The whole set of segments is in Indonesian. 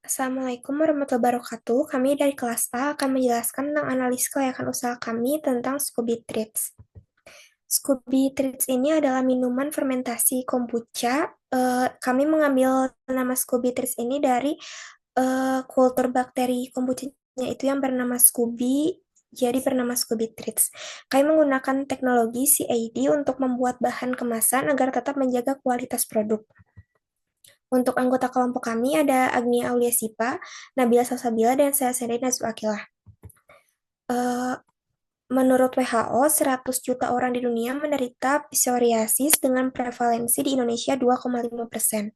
Assalamualaikum warahmatullahi wabarakatuh. Kami dari kelas A akan menjelaskan tentang analisis kelayakan usaha kami tentang Scooby Treats. Scooby Treats ini adalah minuman fermentasi kombucha. Kami mengambil nama Scooby Treats ini dari kultur bakteri kombuchanya itu yang bernama Scooby, jadi bernama Scooby Treats. Kami menggunakan teknologi CAD untuk membuat bahan kemasan agar tetap menjaga kualitas produk. Untuk anggota kelompok kami ada Agnia Auliasipa, Nabila Salsabila, dan saya sendiri Nazwa Akilah. Eh, Menurut WHO, 100 juta orang di dunia menderita psoriasis dengan prevalensi di Indonesia 2,5%.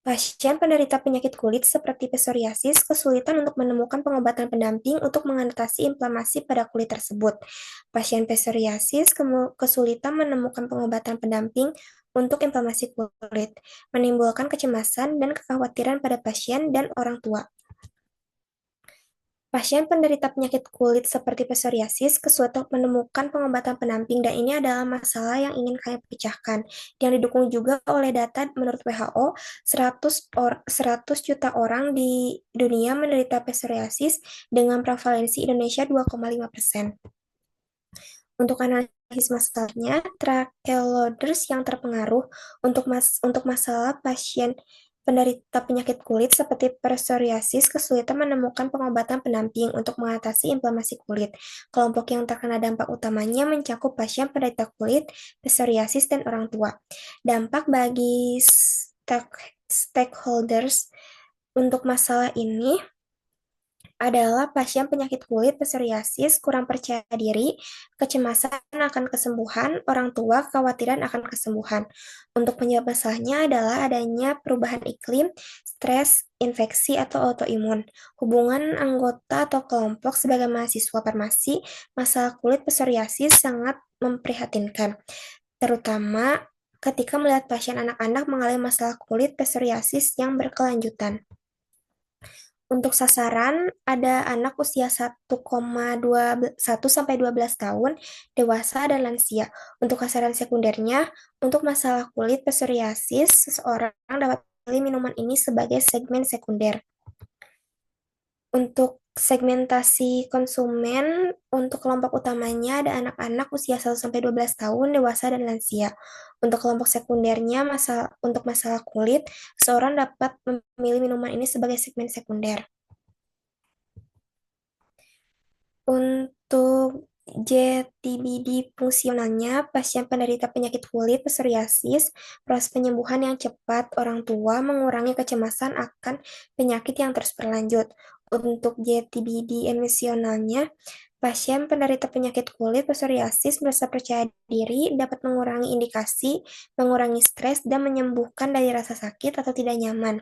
Pasien penderita penyakit kulit seperti psoriasis kesulitan untuk menemukan pengobatan pendamping untuk mengatasi inflamasi pada kulit tersebut. Pasien psoriasis kesulitan menemukan pengobatan pendamping untuk inflamasi kulit, menimbulkan kecemasan dan kekhawatiran pada pasien dan orang tua. Pasien penderita penyakit kulit seperti psoriasis kesulitan menemukan pengobatan pendamping dan ini adalah masalah yang ingin kami pecahkan. Yang didukung juga oleh data menurut WHO, 100 juta orang di dunia menderita psoriasis dengan prevalensi Indonesia 2,5%. Untuk analisis masalahnya, tracheodosis yang terpengaruh untuk masalah pasien penderita penyakit kulit seperti psoriasis kesulitan menemukan pengobatan pendamping untuk mengatasi inflamasi kulit. Kelompok yang terkena dampak utamanya mencakup pasien penderita kulit, psoriasis, dan orang tua. Dampak bagi stakeholders untuk masalah ini adalah pasien penyakit kulit psoriasis, kurang percaya diri, kecemasan akan kesembuhan, orang tua kekhawatiran akan kesembuhan. Untuk penyebab masalahnya adalah adanya perubahan iklim, stres, infeksi, atau autoimun. Hubungan anggota atau kelompok sebagai mahasiswa farmasi, masalah kulit psoriasis sangat memprihatinkan, terutama ketika melihat pasien anak-anak mengalami masalah kulit psoriasis yang berkelanjutan. Untuk sasaran, ada anak usia 1,1 sampai 12 tahun, dewasa, dan lansia. Untuk sasaran sekundernya, untuk masalah kulit psoriasis, seseorang dapat memilih minuman ini sebagai segmen sekunder. Untuk segmentasi konsumen, untuk kelompok utamanya ada anak-anak usia 1-12 tahun, dewasa, dan lansia. Untuk kelompok sekundernya, untuk masalah kulit, seorang dapat memilih minuman ini sebagai segmen sekunder. Untuk JTBD fungsionalnya, pasien penderita penyakit kulit psoriasis, proses penyembuhan yang cepat, orang tua mengurangi kecemasan akan penyakit yang terus berlanjut. Untuk JTBD emosionalnya, pasien penderita penyakit kulit psoriasis merasa percaya diri, dapat mengurangi indikasi, mengurangi stres, dan menyembuhkan dari rasa sakit atau tidak nyaman.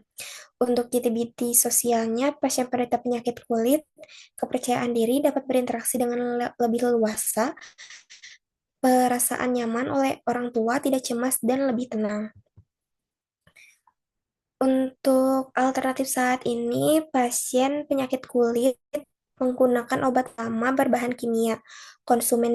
Untuk JTBD sosialnya, pasien penderita penyakit kulit, kepercayaan diri dapat berinteraksi dengan lebih leluasa, perasaan nyaman oleh orang tua, tidak cemas, dan lebih tenang. Untuk alternatif saat ini, pasien penyakit kulit menggunakan obat lama berbahan kimia, konsumsi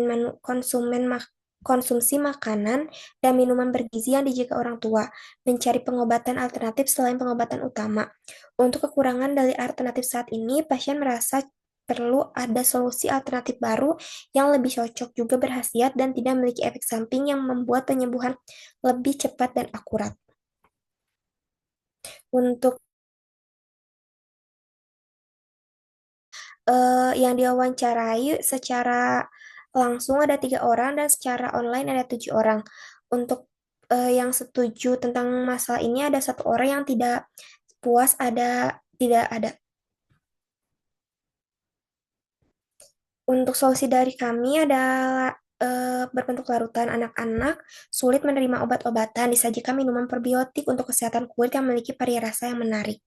makanan dan minuman bergizi yang dijaga orang tua, mencari pengobatan alternatif selain pengobatan utama. Untuk kekurangan dari alternatif saat ini, pasien merasa perlu ada solusi alternatif baru yang lebih cocok, juga berkhasiat dan tidak memiliki efek samping yang membuat penyembuhan lebih cepat dan akurat. Untuk yang diwawancarai secara langsung ada 3 orang dan secara online ada 7 orang. Untuk yang setuju tentang masalah ini ada 1 orang, yang tidak puas tidak ada. Untuk solusi dari kami adalah berbentuk larutan. Anak-anak sulit menerima obat-obatan, disajikan minuman probiotik untuk kesehatan kulit yang memiliki variasi rasa yang menarik.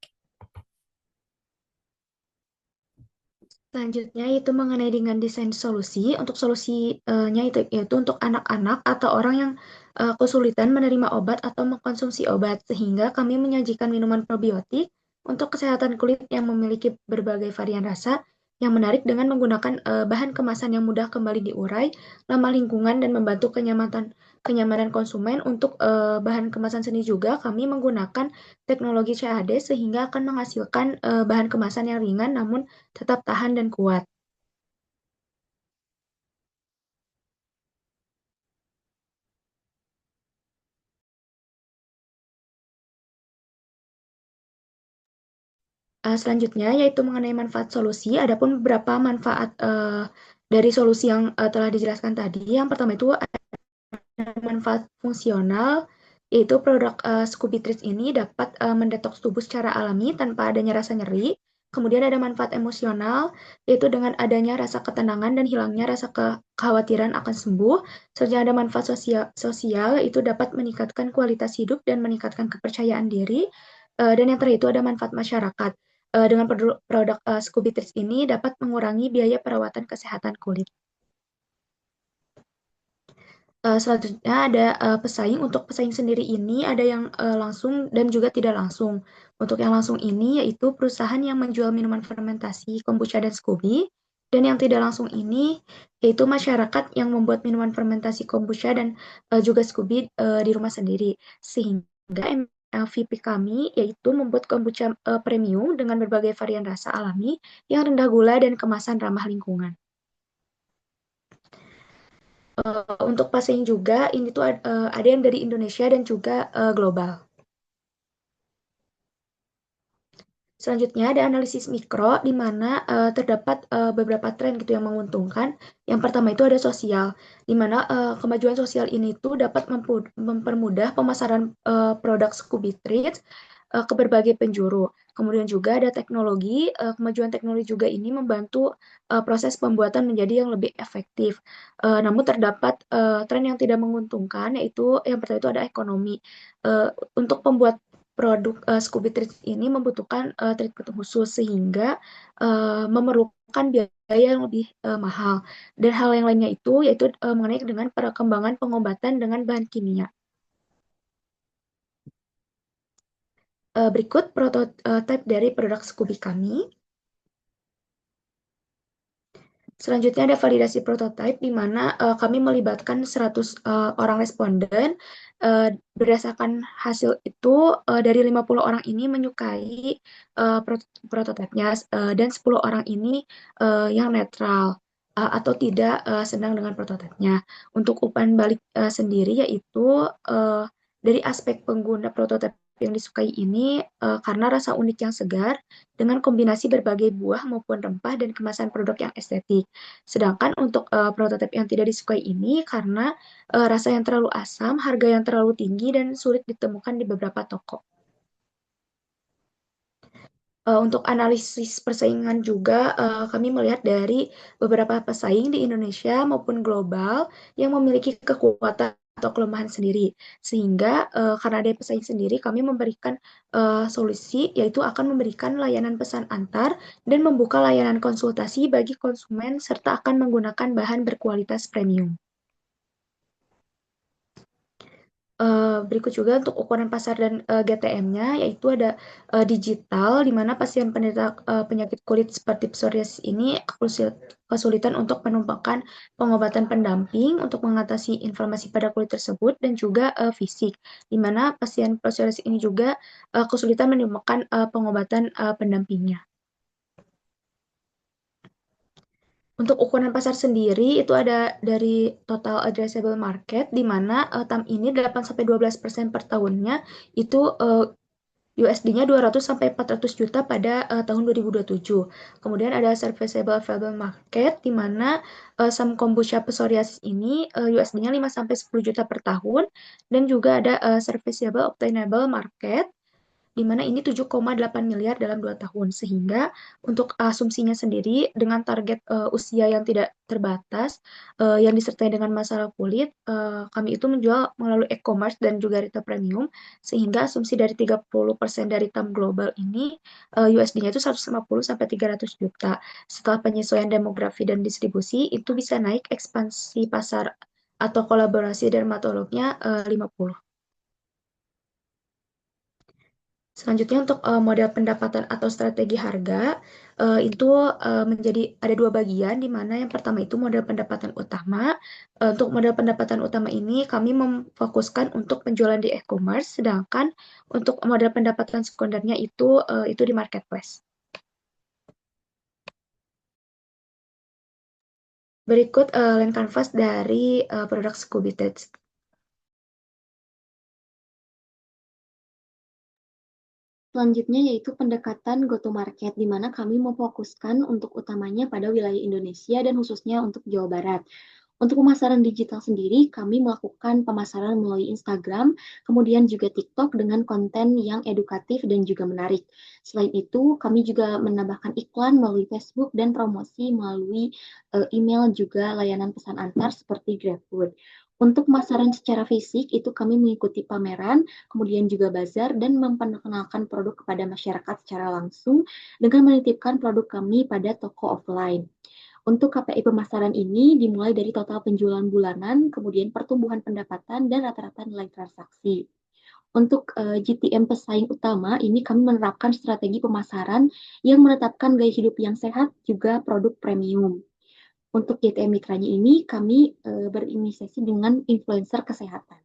Selanjutnya yaitu mengenai dengan desain solusi. Untuk solusinya itu yaitu untuk anak-anak atau orang yang kesulitan menerima obat atau mengkonsumsi obat, sehingga kami menyajikan minuman probiotik untuk kesehatan kulit yang memiliki berbagai varian rasa yang menarik dengan menggunakan bahan kemasan yang mudah kembali diurai, ramah lingkungan, dan membantu kenyamanan kenyamanan konsumen. Untuk bahan kemasan seni juga kami menggunakan teknologi CAD sehingga akan menghasilkan bahan kemasan yang ringan namun tetap tahan dan kuat. Selanjutnya yaitu mengenai manfaat solusi. Adapun beberapa manfaat dari solusi yang telah dijelaskan tadi. Yang pertama itu manfaat fungsional, yaitu produk Scooby Treats ini dapat mendetoks tubuh secara alami tanpa adanya rasa nyeri. Kemudian ada manfaat emosional, yaitu dengan adanya rasa ketenangan dan hilangnya rasa kekhawatiran akan sembuh. Selanjutnya ada manfaat sosial, yaitu dapat meningkatkan kualitas hidup dan meningkatkan kepercayaan diri. Dan yang terakhir itu ada manfaat masyarakat. Dengan produk Scooby Treats ini dapat mengurangi biaya perawatan kesehatan kulit. Selanjutnya ada pesaing. Untuk pesaing sendiri ini ada yang langsung dan juga tidak langsung. Untuk yang langsung ini yaitu perusahaan yang menjual minuman fermentasi kombucha dan Scooby. Dan yang tidak langsung ini yaitu masyarakat yang membuat minuman fermentasi kombucha dan juga Scooby di rumah sendiri. Sehingga MVP kami yaitu membuat kombucha premium dengan berbagai varian rasa alami yang rendah gula dan kemasan ramah lingkungan. Untuk pasien juga ini tuh ada yang dari Indonesia dan juga global. Selanjutnya ada analisis mikro di mana terdapat beberapa tren gitu yang menguntungkan. Yang pertama itu ada sosial, di mana kemajuan sosial ini tuh dapat mempermudah pemasaran produk Scooby Treats ke berbagai penjuru. Kemudian juga ada teknologi, kemajuan teknologi juga ini membantu proses pembuatan menjadi yang lebih efektif. Namun terdapat tren yang tidak menguntungkan, yaitu yang pertama itu ada ekonomi. Untuk pembuat produk Scooby Treats ini membutuhkan treatment khusus sehingga memerlukan biaya yang lebih mahal. Dan hal yang lainnya itu yaitu mengenai dengan perkembangan pengobatan dengan bahan kimia. Berikut prototipe dari produk Scooby kami. Selanjutnya ada validasi prototipe di mana kami melibatkan 100 orang responden. Berdasarkan hasil itu dari 50 orang ini menyukai prototipenya dan 10 orang ini yang netral atau tidak senang dengan prototipenya. Untuk umpan balik sendiri yaitu dari aspek pengguna prototipe yang disukai ini karena rasa unik yang segar dengan kombinasi berbagai buah maupun rempah dan kemasan produk yang estetik. Sedangkan untuk prototipe yang tidak disukai ini karena rasa yang terlalu asam, harga yang terlalu tinggi, dan sulit ditemukan di beberapa toko. Untuk analisis persaingan juga kami melihat dari beberapa pesaing di Indonesia maupun global yang memiliki kekuatan atau kelemahan sendiri. Sehingga karena ada pesaing sendiri, kami memberikan solusi yaitu akan memberikan layanan pesan antar dan membuka layanan konsultasi bagi konsumen serta akan menggunakan bahan berkualitas premium. Berikut juga untuk ukuran pasar dan GTM-nya, yaitu ada digital, di mana pasien penderita penyakit kulit seperti psoriasis ini kesulitan untuk menemukan pengobatan pendamping untuk mengatasi inflamasi pada kulit tersebut, dan juga fisik, di mana pasien psoriasis ini juga kesulitan menemukan pengobatan pendampingnya. Untuk ukuran pasar sendiri itu ada dari total addressable market di mana TAM ini 8-12% per tahunnya itu USD-nya 200 sampai 400 juta pada tahun 2027. Kemudian ada serviceable available market di mana saham kombucha psoriasis ini USD-nya 5 sampai 10 juta per tahun, dan juga ada serviceable obtainable market di mana ini 7,8 miliar dalam 2 tahun. Sehingga untuk asumsinya sendiri dengan target usia yang tidak terbatas, yang disertai dengan masalah kulit, kami itu menjual melalui e-commerce dan juga retail premium, sehingga asumsi dari 30% dari TAM global ini USD-nya itu 150 sampai 300 juta. Setelah penyesuaian demografi dan distribusi, itu bisa naik ekspansi pasar atau kolaborasi dermatolognya 50. Selanjutnya untuk model pendapatan atau strategi harga itu menjadi ada dua bagian di mana yang pertama itu model pendapatan utama. Untuk model pendapatan utama ini kami memfokuskan untuk penjualan di e-commerce, sedangkan untuk model pendapatan sekundernya itu di marketplace. Berikut land canvas dari produk Scooby Text. Selanjutnya yaitu pendekatan go-to-market, di mana kami memfokuskan untuk utamanya pada wilayah Indonesia dan khususnya untuk Jawa Barat. Untuk pemasaran digital sendiri, kami melakukan pemasaran melalui Instagram, kemudian juga TikTok dengan konten yang edukatif dan juga menarik. Selain itu, kami juga menambahkan iklan melalui Facebook dan promosi melalui email juga layanan pesan antar seperti GrabFood. Untuk pemasaran secara fisik, itu kami mengikuti pameran, kemudian juga bazar, dan memperkenalkan produk kepada masyarakat secara langsung dengan menitipkan produk kami pada toko offline. Untuk KPI pemasaran ini dimulai dari total penjualan bulanan, kemudian pertumbuhan pendapatan, dan rata-rata nilai transaksi. Untuk GTM pesaing utama, ini kami menerapkan strategi pemasaran yang menetapkan gaya hidup yang sehat, juga produk premium. Untuk GTM mitranya ini, kami berinisiasi dengan influencer kesehatan.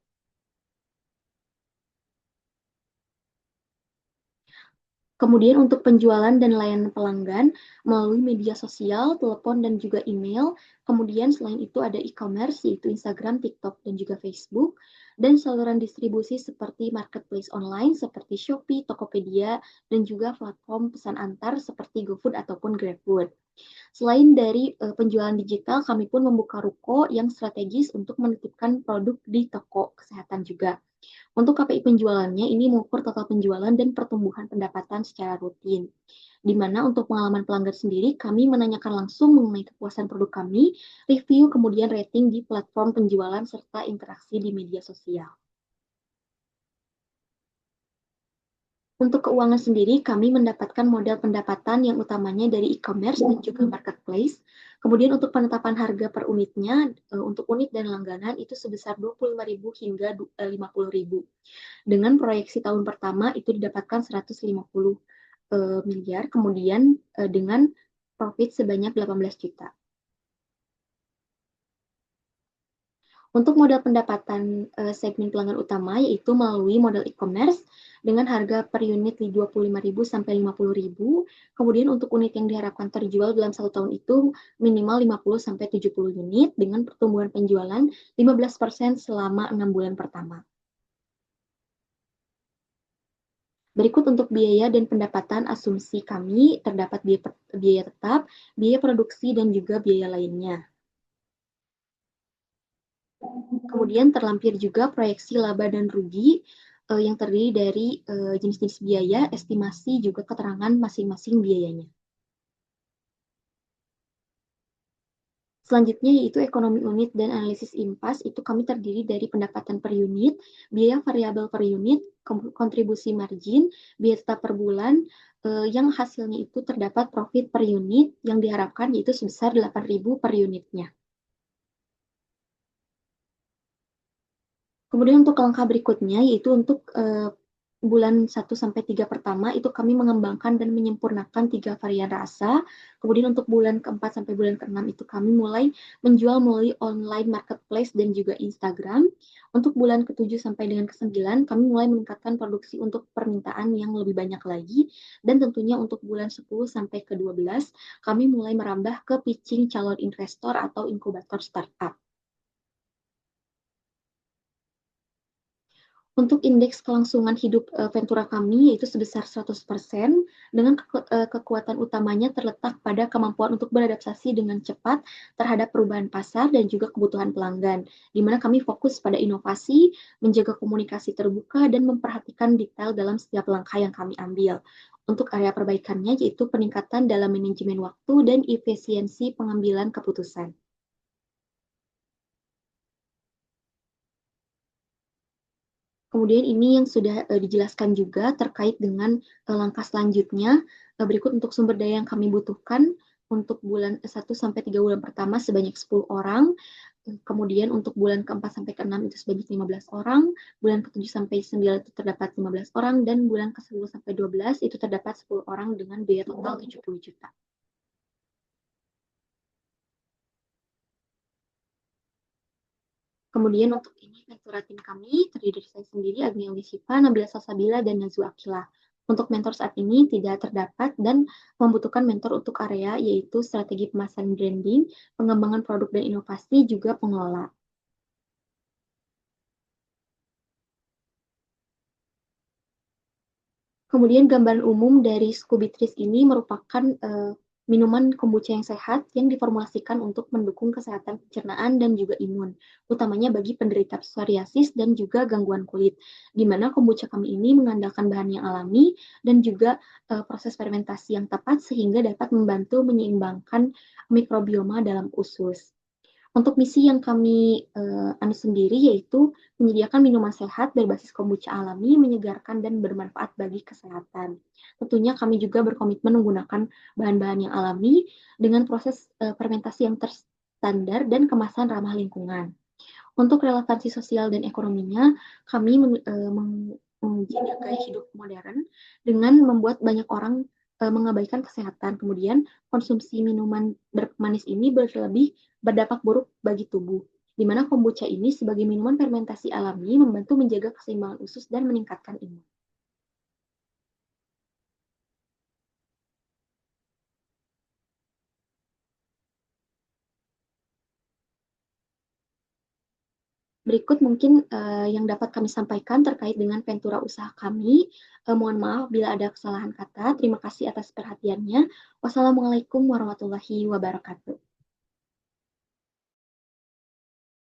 Kemudian untuk penjualan dan layanan pelanggan melalui media sosial, telepon, dan juga email. Kemudian selain itu ada e-commerce yaitu Instagram, TikTok, dan juga Facebook. Dan saluran distribusi seperti marketplace online seperti Shopee, Tokopedia, dan juga platform pesan antar seperti GoFood ataupun GrabFood. Selain dari penjualan digital, kami pun membuka ruko yang strategis untuk menitipkan produk di toko kesehatan juga. Untuk KPI penjualannya, ini mengukur total penjualan dan pertumbuhan pendapatan secara rutin. Di mana untuk pengalaman pelanggan sendiri, kami menanyakan langsung mengenai kepuasan produk kami, review, kemudian rating di platform penjualan, serta interaksi di media sosial. Untuk keuangan sendiri, kami mendapatkan modal pendapatan yang utamanya dari e-commerce dan juga marketplace. Kemudian untuk penetapan harga per unitnya, untuk unit dan langganan itu sebesar 25.000 hingga 50.000. Dengan proyeksi tahun pertama itu didapatkan 150 miliar, kemudian dengan profit sebanyak 18 juta. Untuk modal pendapatan segmen pelanggan utama yaitu melalui modal e-commerce dengan harga per unit di 25.000 sampai 50.000. Kemudian untuk unit yang diharapkan terjual dalam 1 tahun itu minimal 50 sampai 70 unit dengan pertumbuhan penjualan 15% selama 6 bulan pertama. Berikut untuk biaya dan pendapatan asumsi kami terdapat biaya tetap, biaya produksi, dan juga biaya lainnya. Kemudian terlampir juga proyeksi laba dan rugi yang terdiri dari jenis-jenis biaya, estimasi, juga keterangan masing-masing biayanya. Selanjutnya yaitu ekonomi unit dan analisis impas, itu kami terdiri dari pendapatan per unit, biaya variabel per unit, kontribusi margin, biaya tetap per bulan, yang hasilnya itu terdapat profit per unit yang diharapkan yaitu sebesar 8.000 per unitnya. Kemudian untuk langkah berikutnya yaitu untuk bulan 1-3 pertama itu kami mengembangkan dan menyempurnakan 3 varian rasa. Kemudian untuk bulan ke-4 sampai bulan ke-6 itu kami mulai menjual melalui online marketplace dan juga Instagram. Untuk bulan ke-7 sampai dengan ke-9 kami mulai meningkatkan produksi untuk permintaan yang lebih banyak lagi. Dan tentunya untuk bulan 10 sampai ke-12 kami mulai merambah ke pitching calon investor atau inkubator startup. Untuk indeks kelangsungan hidup Ventura kami yaitu sebesar 100%, dengan kekuatan utamanya terletak pada kemampuan untuk beradaptasi dengan cepat terhadap perubahan pasar dan juga kebutuhan pelanggan, di mana kami fokus pada inovasi, menjaga komunikasi terbuka, dan memperhatikan detail dalam setiap langkah yang kami ambil. Untuk area perbaikannya yaitu peningkatan dalam manajemen waktu dan efisiensi pengambilan keputusan. Kemudian ini yang sudah dijelaskan juga terkait dengan langkah selanjutnya. Berikut untuk sumber daya yang kami butuhkan untuk bulan 1 sampai 3 bulan pertama sebanyak 10 orang. Kemudian untuk bulan ke-4 sampai ke-6 itu sebanyak 15 orang, bulan ke-7 sampai 9 itu terdapat 15 orang, dan bulan ke-10 sampai 12 itu terdapat 10 orang dengan biaya total 70 juta. Kemudian untuk ini mentor tim kami terdiri dari saya sendiri, Agni Elishifa, Nabila Salsabila, dan Nazwa Akila. Untuk mentor saat ini tidak terdapat dan membutuhkan mentor untuk area yaitu strategi pemasaran branding, pengembangan produk dan inovasi, juga pengelola. Kemudian gambaran umum dari Scooby-Tris ini merupakan minuman kombucha yang sehat yang diformulasikan untuk mendukung kesehatan pencernaan dan juga imun, utamanya bagi penderita psoriasis dan juga gangguan kulit, di mana kombucha kami ini mengandalkan bahan yang alami dan juga proses fermentasi yang tepat sehingga dapat membantu menyeimbangkan mikrobioma dalam usus. Untuk misi yang kami anu sendiri yaitu menyediakan minuman sehat berbasis kombucha alami, menyegarkan dan bermanfaat bagi kesehatan. Tentunya kami juga berkomitmen menggunakan bahan-bahan yang alami dengan proses fermentasi yang terstandar dan kemasan ramah lingkungan. Untuk relevansi sosial dan ekonominya, kami menguji gaya hidup modern dengan membuat banyak orang mengabaikan kesehatan. Kemudian konsumsi minuman bermanis ini berlebih berdampak buruk bagi tubuh. Di mana kombucha ini sebagai minuman fermentasi alami membantu menjaga keseimbangan usus dan meningkatkan imun. Berikut mungkin yang dapat kami sampaikan terkait dengan Ventura usaha kami. Mohon maaf bila ada kesalahan kata. Terima kasih atas perhatiannya. Wassalamualaikum warahmatullahi wabarakatuh.